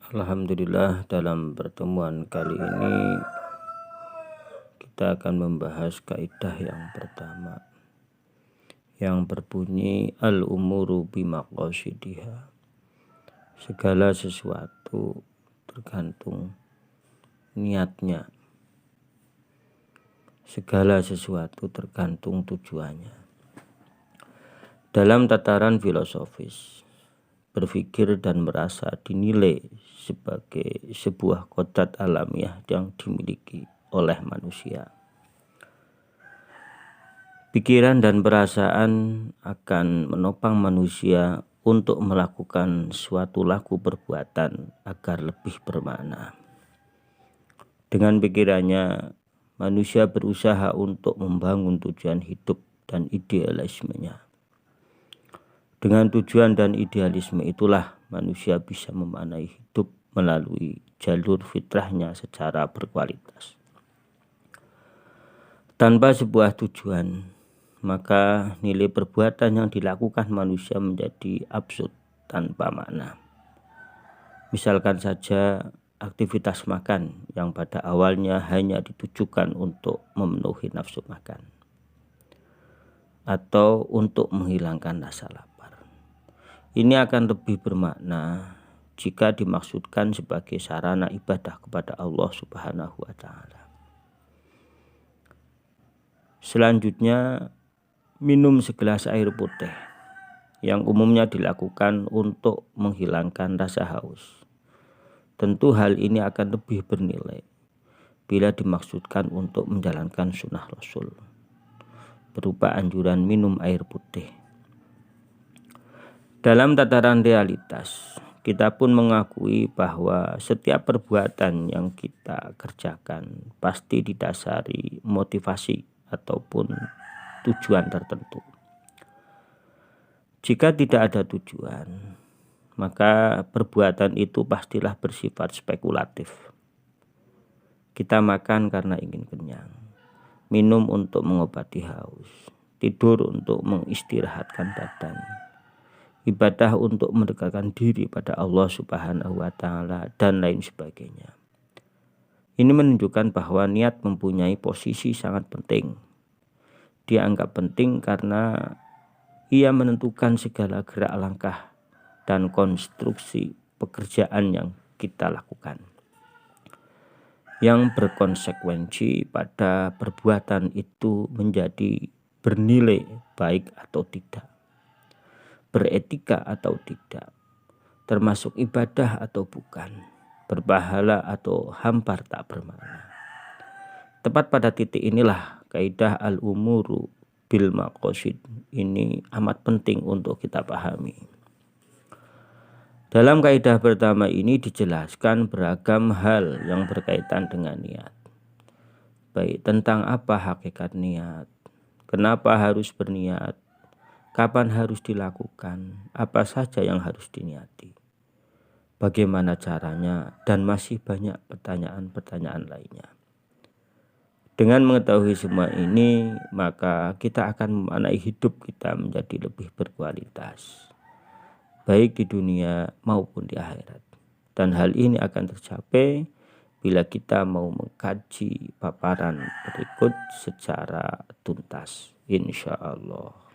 Alhamdulillah, dalam pertemuan kali ini kita akan membahas kaidah yang pertama yang berbunyi al-umuru bimaqasidiha. Segala sesuatu tergantung niatnya. Segala sesuatu tergantung tujuannya. Dalam tataran filosofis, berpikir dan merasa dinilai sebagai sebuah kodrat alamiah yang dimiliki oleh manusia. Pikiran dan perasaan akan menopang manusia untuk melakukan suatu laku perbuatan agar lebih bermakna. Dengan pikirannya, manusia berusaha untuk membangun tujuan hidup dan idealismenya. Dengan tujuan dan idealisme itulah manusia bisa memaknai hidup melalui jalur fitrahnya secara berkualitas. Tanpa sebuah tujuan, maka nilai perbuatan yang dilakukan manusia menjadi absurd tanpa makna. Misalkan saja aktivitas makan yang pada awalnya hanya ditujukan untuk memenuhi nafsu makan atau untuk menghilangkan rasa lapar. Ini akan lebih bermakna jika dimaksudkan sebagai sarana ibadah kepada Allah Subhanahu wa Ta'ala. Selanjutnya, minum segelas air putih yang umumnya dilakukan untuk menghilangkan rasa haus. Tentu hal ini akan lebih bernilai bila dimaksudkan untuk menjalankan sunnah Rasul berupa anjuran minum air putih. Dalam tataran realitas, kita pun mengakui bahwa setiap perbuatan yang kita kerjakan pasti didasari motivasi ataupun tujuan tertentu. Jika tidak ada tujuan, maka perbuatan itu pastilah bersifat spekulatif. Kita makan karena ingin kenyang, minum untuk mengobati haus, tidur untuk mengistirahatkan badan, ibadah untuk mendekatkan diri pada Allah Subhanahu wa Ta'ala, dan lain sebagainya. Ini menunjukkan bahwa niat mempunyai posisi sangat penting. Dianggap penting karena ia menentukan segala gerak langkah dan konstruksi pekerjaan yang kita lakukan, yang berkonsekuensi pada perbuatan itu menjadi bernilai baik atau tidak, beretika atau tidak, termasuk ibadah atau bukan, berpahala atau hampar tak bermakna. Tepat pada titik inilah kaidah al-umuru bil maqasid ini amat penting untuk kita pahami. Dalam kaidah pertama ini dijelaskan beragam hal yang berkaitan dengan niat. Baik tentang apa hakikat niat, kenapa harus berniat, kapan harus dilakukan, apa saja yang harus diniati, bagaimana caranya, dan masih banyak pertanyaan-pertanyaan lainnya. Dengan mengetahui semua ini, maka kita akan memaknai hidup kita menjadi lebih berkualitas, baik di dunia maupun di akhirat. Dan hal ini akan tercapai bila kita mau mengkaji paparan berikut secara tuntas, insya Allah.